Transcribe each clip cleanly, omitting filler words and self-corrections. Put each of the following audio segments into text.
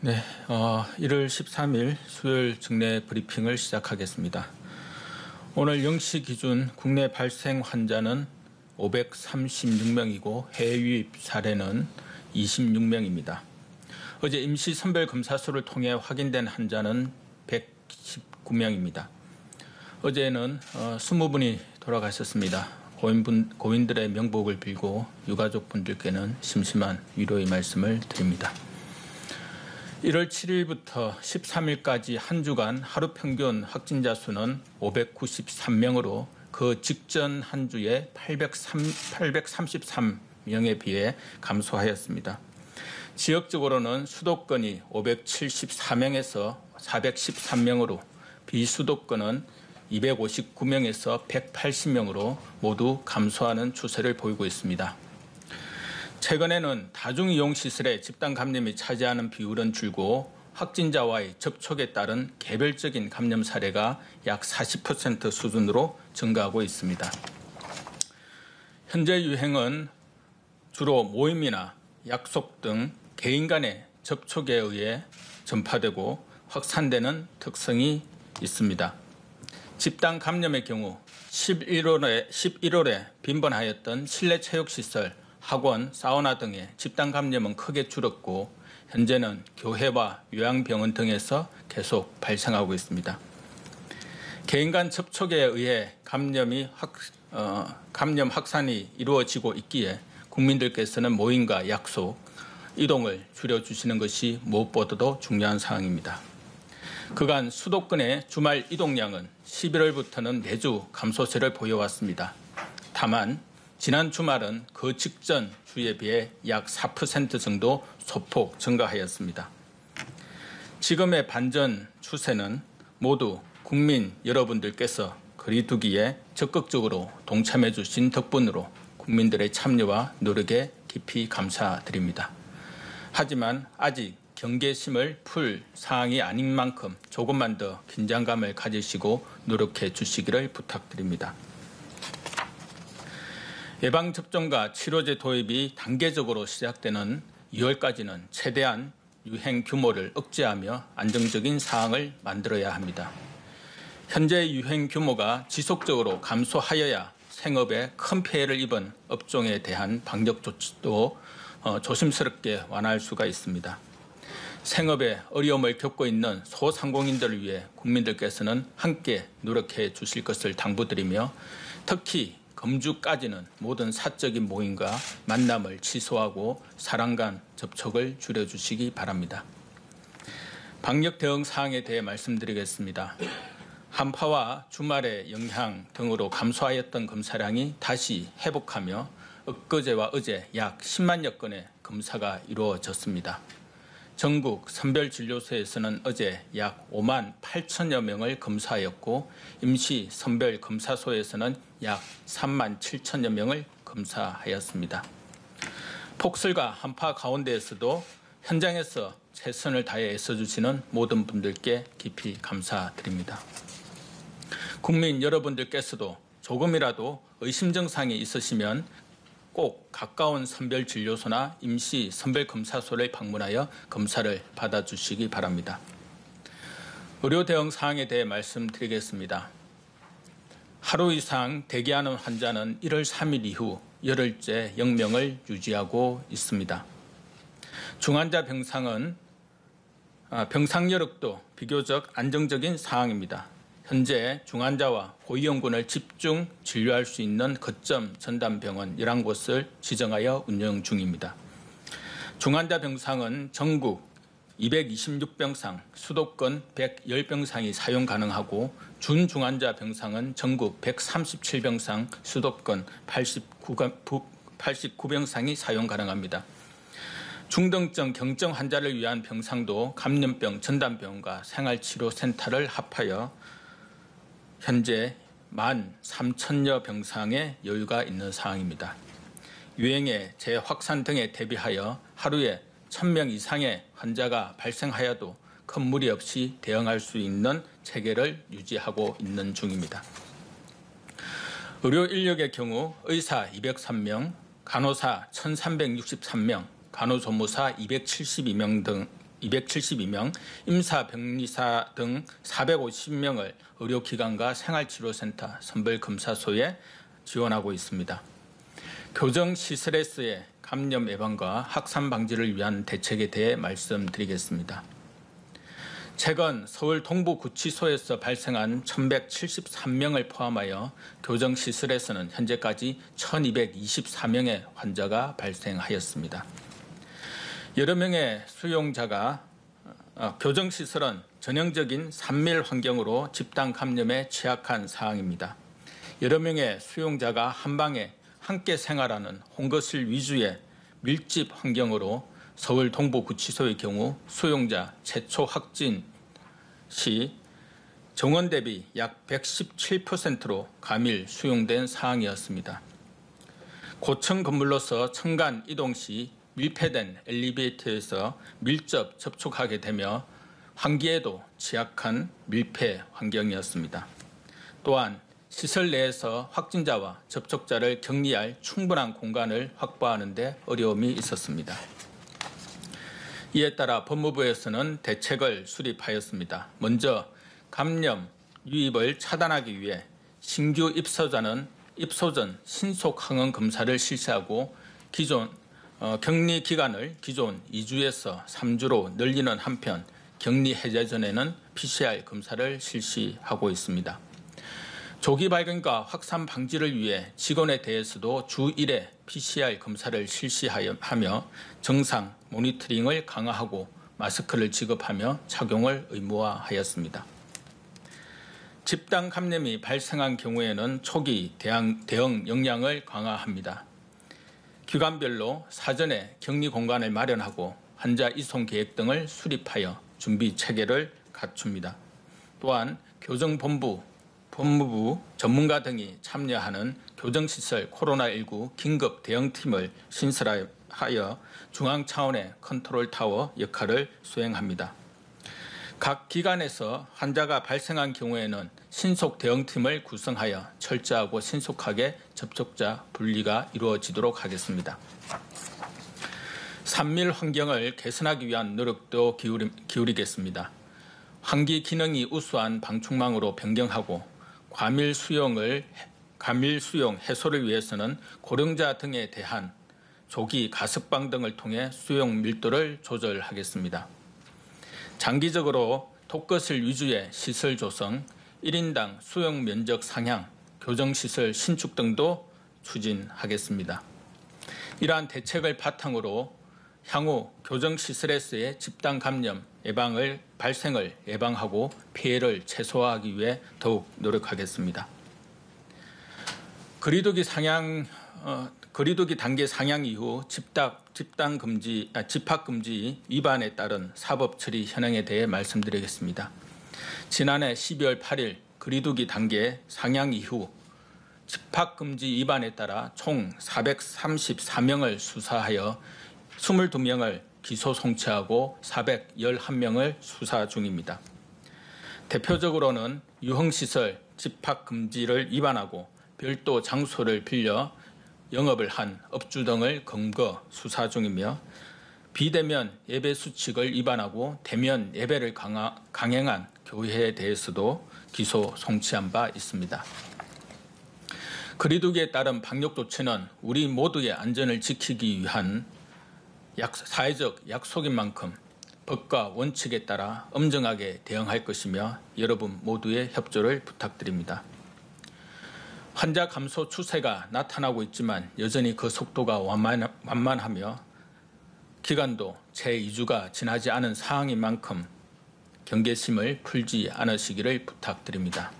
네, 1월 13일 수요일 직내 브리핑을 시작하겠습니다. 오늘 0시 기준 국내 발생 환자는 536명이고 해외 유입 사례는 26명입니다. 어제 임시 선별 검사소를 통해 확인된 환자는 119명입니다. 어제는 20분이 돌아가셨습니다. 고인들의 명복을 빌고 유가족분들께는 심심한 위로의 말씀을 드립니다. 1월 7일부터 13일까지 한 주간 하루 평균 확진자 수는 593명으로 그 직전 한 주에 833명에 비해 감소하였습니다. 지역적으로는 수도권이 574명에서 413명으로 비수도권은 259명에서 180명으로 모두 감소하는 추세를 보이고 있습니다. 최근에는 다중이용시설의 집단 감염이 차지하는 비율은 줄고 확진자와의 접촉에 따른 개별적인 감염 사례가 약 40% 수준으로 증가하고 있습니다. 현재 유행은 주로 모임이나 약속 등 개인 간의 접촉에 의해 전파되고 확산되는 특성이 있습니다. 집단 감염의 경우 11월에 빈번하였던 실내 체육시설, 학원, 사우나 등의 집단 감염은 크게 줄었고 현재는 교회와 요양병원 등에서 계속 발생하고 있습니다. 개인 간 접촉에 의해 감염 확산이 이루어지고 있기에 국민들께서는 모임과 약속, 이동을 줄여주시는 것이 무엇보다도 중요한 사항입니다. 그간 수도권의 주말 이동량은 11월부터는 매주 감소세를 보여왔습니다. 다만 지난 주말은 그 직전 주에 비해 약 4% 정도 소폭 증가하였습니다. 지금의 반전 추세는 모두 국민 여러분들께서 거리두기에 적극적으로 동참해 주신 덕분으로 국민들의 참여와 노력에 깊이 감사드립니다. 하지만 아직 경계심을 풀 사항이 아닌 만큼 조금만 더 긴장감을 가지시고 노력해 주시기를 부탁드립니다. 예방접종과 치료제 도입이 단계적으로 시작되는 2월까지는 최대한 유행 규모를 억제하며 안정적인 상황을 만들어야 합니다. 현재 유행 규모가 지속적으로 감소하여야 생업에 큰 피해를 입은 업종에 대한 방역 조치도 조심스럽게 완화할 수가 있습니다. 생업에 어려움을 겪고 있는 소상공인들을 위해 국민들께서는 함께 노력해 주실 것을 당부드리며 특히 금주까지는 모든 사적인 모임과 만남을 취소하고 사람 간 접촉을 줄여주시기 바랍니다. 방역 대응 사항에 대해 말씀드리겠습니다. 한파와 주말의 영향 등으로 감소하였던 검사량이 다시 회복하며 엊그제와 어제 약 10만여 건의 검사가 이루어졌습니다. 전국 선별진료소에서는 어제 약 5만 8천여 명을 검사하였고 임시 선별검사소에서는 약 3만 7천여 명을 검사하였습니다. 폭설과 한파 가운데에서도 현장에서 최선을 다해 애써주시는 모든 분들께 깊이 감사드립니다. 국민 여러분들께서도 조금이라도 의심 증상이 있으시면 꼭 가까운 선별진료소나 임시 선별검사소를 방문하여 검사를 받아주시기 바랍니다. 의료 대응 사항에 대해 말씀드리겠습니다. 하루 이상 대기하는 환자는 1월 3일 이후 열흘째 0명을 유지하고 있습니다. 중환자 병상은 병상 여력도 비교적 안정적인 상황입니다. 현재 중환자와 고위험군을 집중 진료할 수 있는 거점 전담병원 11곳을 지정하여 운영 중입니다. 중환자 병상은 전국 226병상, 수도권 110병상이 사용 가능하고 준중환자 병상은 전국 137병상, 수도권 89병상이 사용 가능합니다. 중등증 경증 환자를 위한 병상도 감염병 전담병원과 생활치료센터를 합하여 현재 13,000여 병상의 여유가 있는 상황입니다. 유행의 재확산 등에 대비하여 하루에 1,000명 이상의 환자가 발생하여도 큰 무리 없이 대응할 수 있는 체계를 유지하고 있는 중입니다. 의료 인력의 경우 의사 203명, 간호사 1,363명, 간호조무사 272명 등 272명, 임사, 병리사 등 450명을 의료기관과 생활치료센터, 선별검사소에 지원하고 있습니다. 교정시설에서의 감염 예방과 확산 방지를 위한 대책에 대해 말씀드리겠습니다. 최근 서울 동부구치소에서 발생한 1173명을 포함하여 교정시설에서는 현재까지 1224명의 환자가 발생하였습니다. 여러 명의 수용자가 교정시설은 전형적인 산밀 환경으로 집단 감염에 취약한 상황입니다. 여러 명의 수용자가 한 방에 함께 생활하는 홍거실 위주의 밀집 환경으로 서울 동부구치소의 경우 수용자 최초 확진 시 정원 대비 약 117%로 감일 수용된 상황이었습니다. 고층 건물로서 층간 이동 시 밀폐된 엘리베이터에서 밀접 접촉하게 되며 환기에도 취약한 밀폐 환경이었습니다. 또한 시설 내에서 확진자와 접촉자를 격리할 충분한 공간을 확보하는 데 어려움이 있었습니다. 이에 따라 법무부에서는 대책을 수립하였습니다. 먼저 감염 유입을 차단하기 위해 신규 입소자는 입소 전 신속 항원 검사를 실시하고 기존 격리 기간을 기존 2주에서 3주로 늘리는 한편 격리 해제 전에는 PCR 검사를 실시하고 있습니다. 조기 발견과 확산 방지를 위해 직원에 대해서도 주 1회 PCR 검사를 실시하며 정상 모니터링을 강화하고 마스크를 지급하며 착용을 의무화하였습니다. 집단 감염이 발생한 경우에는 초기 대응 역량을 강화합니다. 기관별로 사전에 격리 공간을 마련하고 환자 이송 계획 등을 수립하여 준비 체계를 갖춥니다. 또한 교정본부, 법무부 전문가 등이 참여하는 교정시설 코로나19 긴급 대응팀을 신설하여 중앙 차원의 컨트롤타워 역할을 수행합니다. 각 기관에서 환자가 발생한 경우에는 신속 대응팀을 구성하여 철저하고 신속하게 접촉자 분리가 이루어지도록 하겠습니다. 산밀 환경을 개선하기 위한 노력도 기울이겠습니다. 환기 기능이 우수한 방충망으로 변경하고 과밀 수용 해소를 위해서는 고령자 등에 대한 조기 가석방 등을 통해 수용 밀도를 조절하겠습니다. 장기적으로 독거실 위주의 시설 조성, 1인당 수용 면적 상향, 교정시설 신축 등도 추진하겠습니다. 이러한 대책을 바탕으로 향후 교정시설에서의 집단 감염 발생을 예방하고 피해를 최소화하기 위해 더욱 노력하겠습니다. 거리두기 단계 상향 이후 집합금지 위반에 따른 사법처리 현행에 대해 말씀드리겠습니다. 지난해 12월 8일 거리두기 단계 상향 이후 집합금지 위반에 따라 총 434명을 수사하여 22명을 기소 송치하고 411명을 수사 중입니다. 대표적으로는 유흥시설 집합금지를 위반하고 별도 장소를 빌려 영업을 한 업주 등을 검거 수사 중이며 비대면 예배 수칙을 위반하고 대면 예배를 강행한 교회에 대해서도 기소 송치한 바 있습니다. 거리두기에 따른 방역 조치는 우리 모두의 안전을 지키기 위한 사회적 약속인 만큼 법과 원칙에 따라 엄정하게 대응할 것이며 여러분 모두의 협조를 부탁드립니다. 환자 감소 추세가 나타나고 있지만 여전히 그 속도가 완만하며 기간도 채 2주가 지나지 않은 상황인 만큼 경계심을 풀지 않으시기를 부탁드립니다.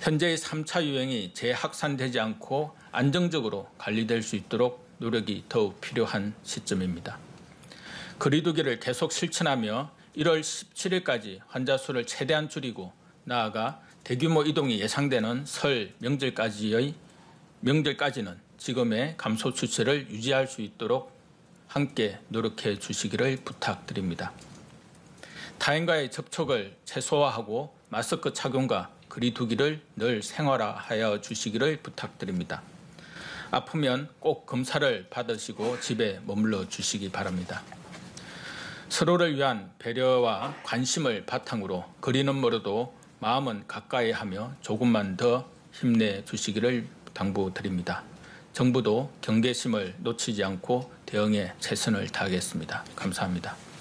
현재의 3차 유행이 재확산되지 않고 안정적으로 관리될 수 있도록 노력이 더욱 필요한 시점입니다. 거리두기를 계속 실천하며 1월 17일까지 환자 수를 최대한 줄이고 나아가 대규모 이동이 예상되는 설 명절까지는 지금의 감소 추세를 유지할 수 있도록 함께 노력해 주시기를 부탁드립니다. 타인과의 접촉을 최소화하고 마스크 착용과 거리두기를 늘 생활화하여 주시기를 부탁드립니다. 아프면 꼭 검사를 받으시고 집에 머물러 주시기 바랍니다. 서로를 위한 배려와 관심을 바탕으로 거리는 멀어도 마음은 가까이 하며 조금만 더 힘내주시기를 당부드립니다. 정부도 경계심을 놓치지 않고 대응에 최선을 다하겠습니다. 감사합니다.